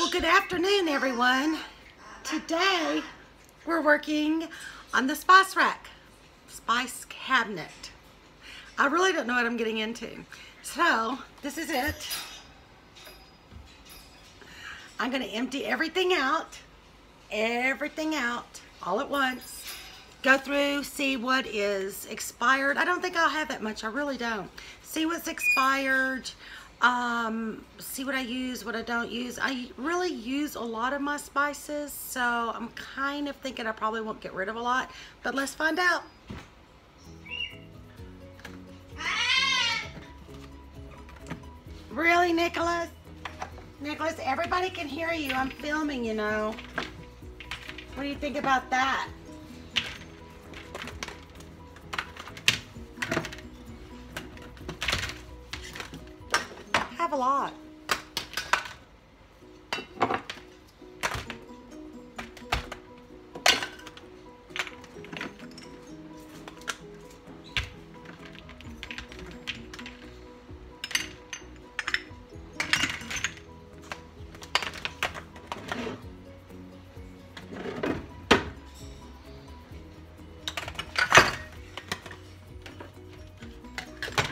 Well, good afternoon, everyone. Today, we're working on the spice rack, spice cabinet. I really don't know what I'm getting into. So, this is it. I'm gonna empty everything out all at once. Go through, see what is expired. I don't think I'll have that much, I really don't. See what's expired. See what I use, what I don't use. I really use a lot of my spices, so I'm kind of thinking I probably won't get rid of a lot, but let's find out. Really, Nicholas? Nicholas, everybody can hear you. I'm filming, you know. What do you think about that? A lot.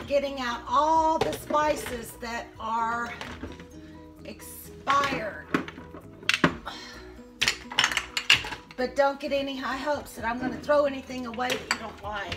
Getting out all the spices that are expired. But don't get any high hopes that I'm going to throw anything away that you don't like.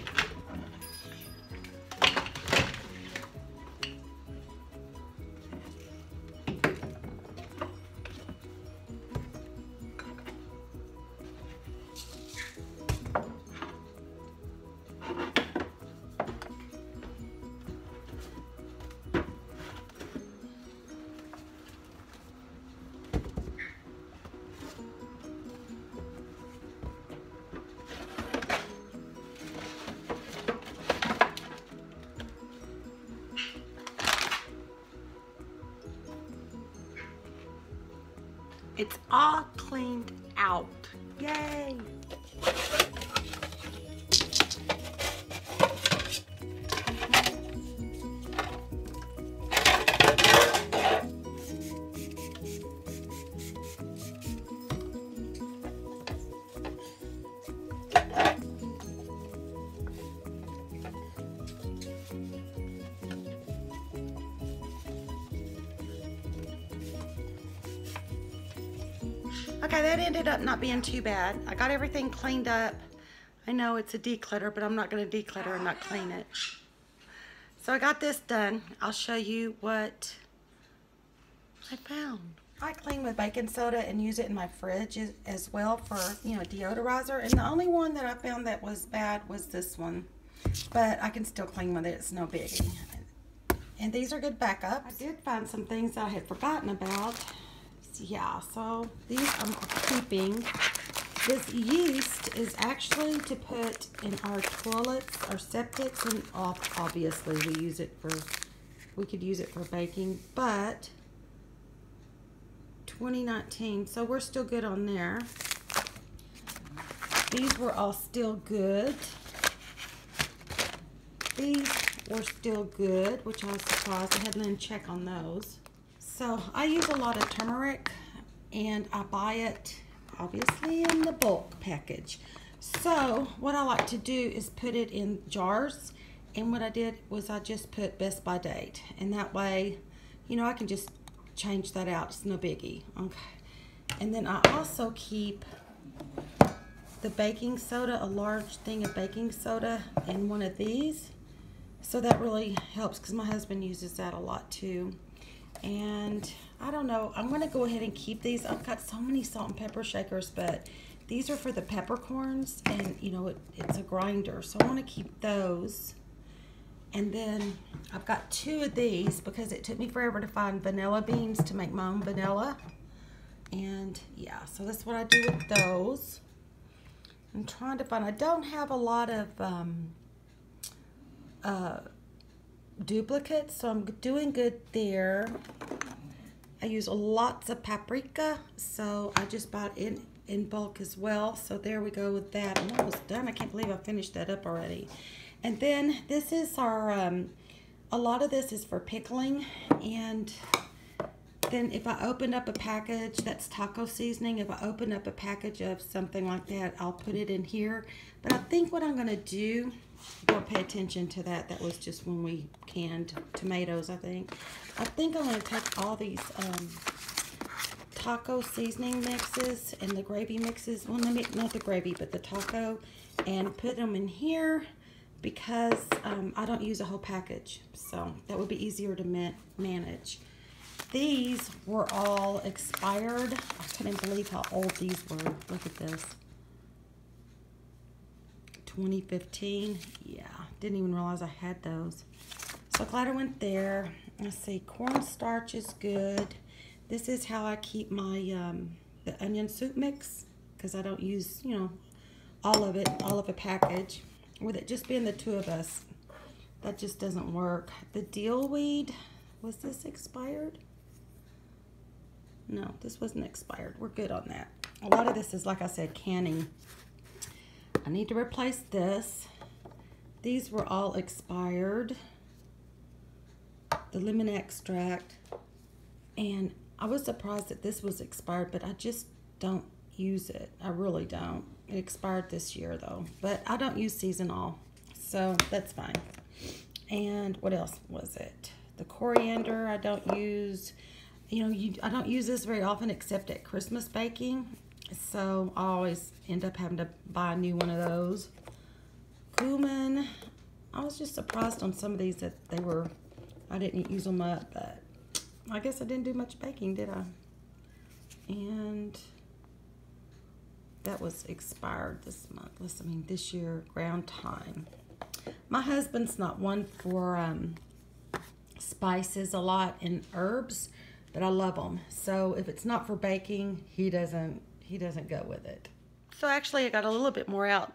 It's all cleaned out. Yay! Okay, that ended up not being too bad. I got everything cleaned up. I know it's a declutter, but I'm not going to declutter and not clean it. So I got this done. I'll show you what I found. I clean with baking soda and use it in my fridge as well for, you know, deodorizer. And the only one that I found that was bad was this one. But I can still clean with it. It's no biggie. And these are good backups. I did find some things that I had forgotten about. Yeah, so these I'm keeping. This yeast is actually to put in our toilets, our septics, and obviously we could use it for baking, but 2019, so we're still good on there. These were all still good. These were still good, which I was surprised. I hadn't even checked on those. So I use a lot of turmeric, and I buy it obviously in the bulk package. So what I like to do is put it in jars, and what I did was I just put best by date, and that way, you know, I can just change that out. It's no biggie. Okay. And then I also keep the baking soda, a large thing of baking soda in one of these. So that really helps because my husband uses that a lot too. And I don't know, I'm going to go ahead and keep these. I've got so many salt and pepper shakers, but these are for the peppercorns, and you know, it's a grinder, so I want to keep those. And then I've got two of these because it took me forever to find vanilla beans to make my own vanilla. And yeah, so that's what I do with those. I'm trying to find, I don't have a lot of duplicates, so I'm doing good there. I use lots of paprika, so I just bought it in bulk as well. So there we go with that. I'm almost done. I can't believe I finished that up already. And then this is our, a lot of this is for pickling, and Then if I open up a package that's taco seasoning, if I open up a package of something like that, I'll put it in here. But I think what I'm going to do, don't pay attention to that. That was just when we canned tomatoes, I think. I think I'm going to take all these taco seasoning mixes and the gravy mixes. Well, not the gravy, but the taco. And put them in here because I don't use a whole package. So that would be easier to manage. These were all expired. I couldn't believe how old these were. Look at this. 2015. Yeah, didn't even realize I had those. So glad I went there. Let's see, cornstarch is good. This is how I keep my the onion soup mix, because I don't use, you know, all of a package. With it just being the two of us, that just doesn't work. The dill weed, was this expired? No, this wasn't expired. We're good on that. A lot of this is, like I said, canning. I need to replace this. These were all expired. The lemon extract. And I was surprised that this was expired, but I just don't use it. I really don't. It expired this year though, but I don't use seasonal, so that's fine. And what else was it? The coriander I don't use. You know, I don't use this very often except at Christmas baking, so I always end up having to buy a new one of those. Cumin, I was just surprised on some of these that I didn't use them up, but I guess I didn't do much baking, did I? And that was expired this month. This year, ground thyme. My husband's not one for spices a lot and herbs, but I love them. So if it's not for baking, he doesn't go with it. So actually I got a little bit more out,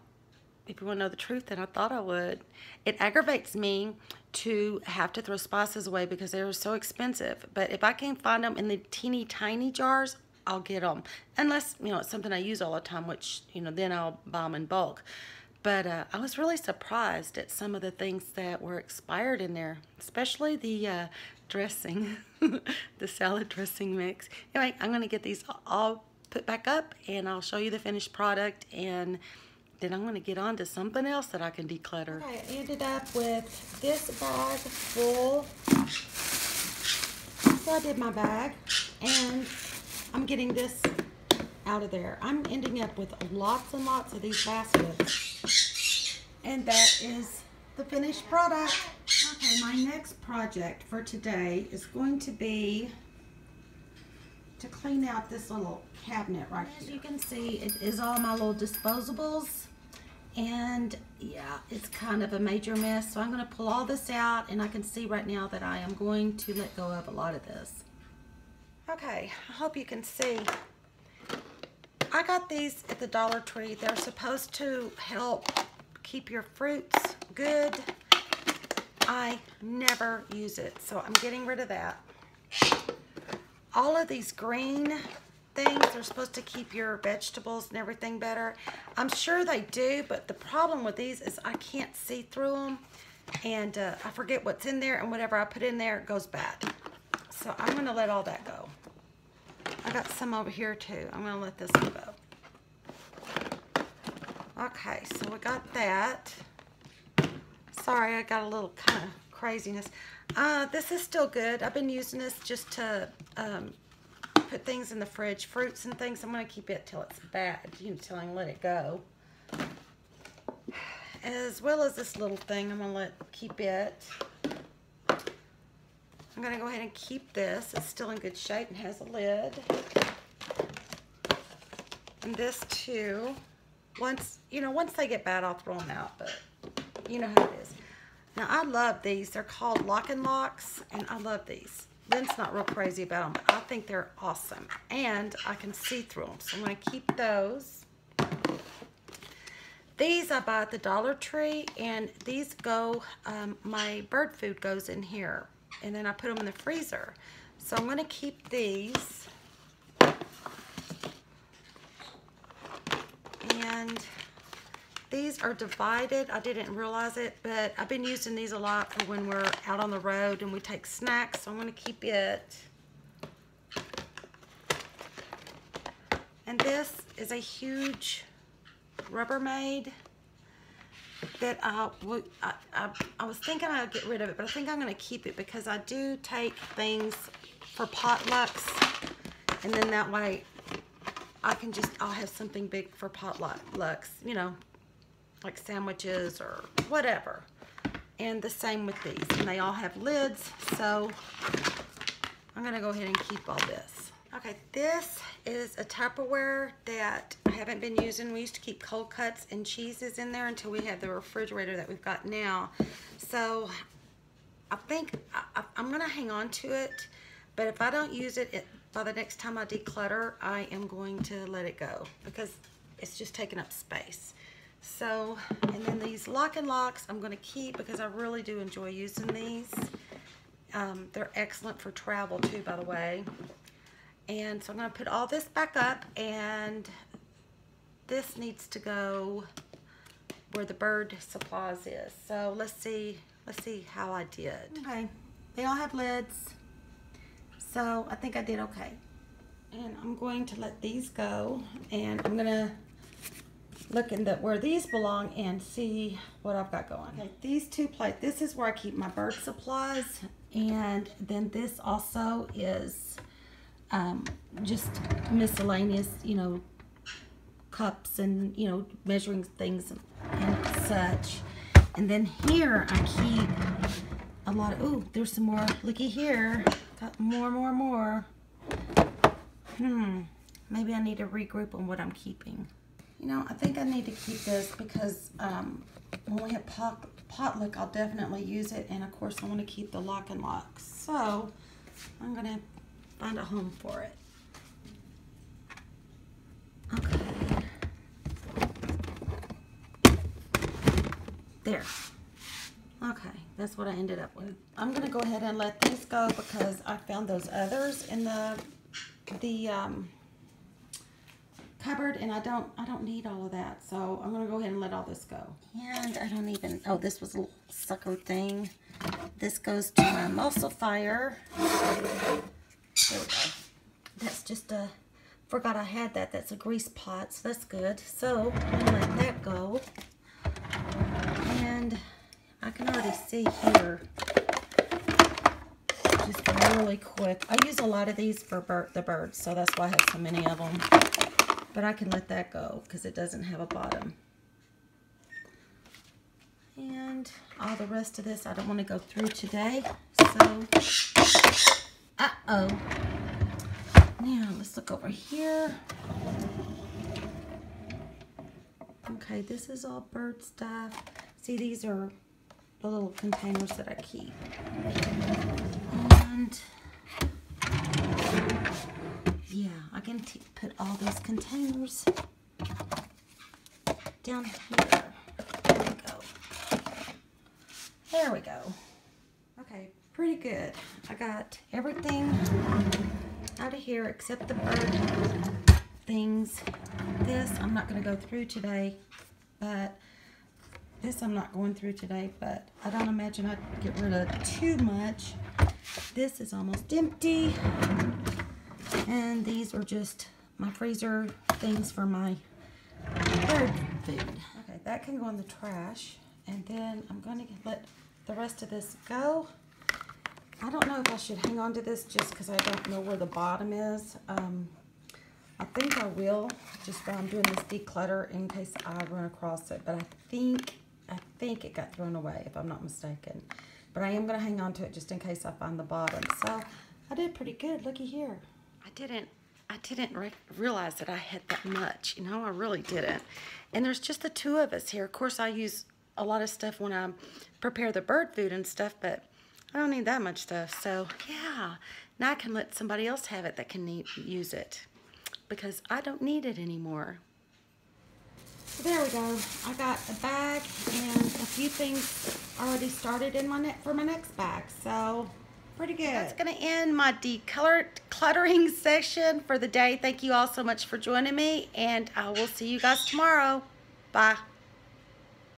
if you want to know the truth, than I thought I would. It aggravates me to have to throw spices away because they're so expensive. But if I can find them in the teeny tiny jars, I'll get them. Unless, you know, it's something I use all the time, which, you know, then I'll buy them in bulk. But I was really surprised at some of the things that were expired in there, especially the dressing, the salad dressing mix. Anyway, I'm going to get these all put back up, and I'll show you the finished product, and then I'm going to get on to something else that I can declutter. Okay, I ended up with this bag full. So I did my bag, and I'm getting this out of there. I'm ending up with lots and lots of these baskets, and that is the finished product. Okay, my next project for today is going to be to clean out this little cabinet right here. As you can see, it is all my little disposables, and yeah, it's kind of a major mess. So I'm going to pull all this out, and I can see right now that I am going to let go of a lot of this. Okay, I hope you can see. I got these at the Dollar Tree. They're supposed to help keep your fruits good. I never use it, so I'm getting rid of that. All of these green things are supposed to keep your vegetables and everything better. I'm sure they do, but the problem with these is I can't see through them, and I forget what's in there, and whatever I put in there goes bad. So I'm going to let all that go. I got some over here too. I'm going to let this one go. Okay, so we got that. Sorry, I got a little kind of craziness. This is still good. I've been using this just to put things in the fridge, fruits and things. I'm going to keep it till it's bad, you know, till I can let it go. As well as this little thing, I'm going to keep it. I'm going to go ahead and keep this. It's still in good shape and has a lid. And this too. Once they get bad, I'll throw them out, but you know how it is. Now, I love these. They're called Lock and Locks, and I love these. Lynn's not real crazy about them, but I think they're awesome. And I can see through them, so I'm going to keep those. These I buy at the Dollar Tree, and these go, my bird food goes in here. And then I put them in the freezer. So I'm going to keep these. And these are divided. I didn't realize it, but I've been using these a lot for when we're out on the road and we take snacks. So I'm going to keep it. And this is a huge Rubbermaid that I was thinking I'd get rid of it, but I think I'm going to keep it because I do take things for potlucks, and then that way I'll have something big for potlucks, you know, like sandwiches or whatever. And the same with these, and they all have lids, so I'm going to go ahead and keep all this. Okay, this is a Tupperware that I haven't been using. We used to keep cold cuts and cheeses in there until we had the refrigerator that we've got now. So I think I'm going to hang on to it, but if I don't use it, by the next time I declutter, I am going to let it go because it's just taking up space. So, and then these lock and locks I'm going to keep because I really do enjoy using these. They're excellent for travel too, by the way. And so I'm going to put all this back up, and this needs to go where the bird supplies is. So let's see how I did. Okay, they all have lids, so I think I did okay. And I'm going to let these go, and I'm going to look in where these belong and see what I've got going. Okay, these two plates, this is where I keep my bird supplies, and then this also is just miscellaneous, you know, cups and, you know, measuring things and such. And then here I keep a lot of, ooh, there's some more, looky here, got more. Maybe I need to regroup on what I'm keeping. You know, I think I need to keep this because when we have potluck, I'll definitely use it. And of course, I want to keep the lock and locks. So I'm going to find a home for it. Okay. There. Okay, that's what I ended up with. I'm going to go ahead and let these go because I found those others in the cupboard, and I don't need all of that, so I'm gonna go ahead and let all this go. And I don't even, oh, this was a little sucker thing. This goes to my emulsifier. There we go. That's just a, forgot I had that. That's a grease pot, so that's good. So I'm gonna let that go. And I can already see here, just really quick. I use a lot of these for the birds, so that's why I have so many of them. But I can let that go because it doesn't have a bottom. And all the rest of this I don't want to go through today. So, uh-oh. Now let's look over here. Okay, this is all bird stuff. See, these are the little containers that I keep. And yeah, I can put all these containers down here. There we go. There we go. Okay, pretty good. I got everything out of here except the bird things. This I'm not going to go through today, but this I'm not going through today, but I don't imagine I'd get rid of too much. This is almost empty. And these are just my freezer things for my bird food. Okay, that can go in the trash. And then I'm going to let the rest of this go. I don't know if I should hang on to this just because I don't know where the bottom is. I think I will, just while I'm doing this declutter in case I run across it. But I think it got thrown away, if I'm not mistaken. But I am going to hang on to it just in case I find the bottom. So I did pretty good. Looky here. I didn't realize that I had that much. You know, I really didn't. And there's just the two of us here. Of course, I use a lot of stuff when I prepare the bird food and stuff, but I don't need that much stuff. So yeah, now I can let somebody else have it that can use it because I don't need it anymore. So there we go. I got a bag and a few things already started in for my next bag. So pretty good. That's going to end my decluttering session for the day. Thank you all so much for joining me, and I will see you guys tomorrow. Bye.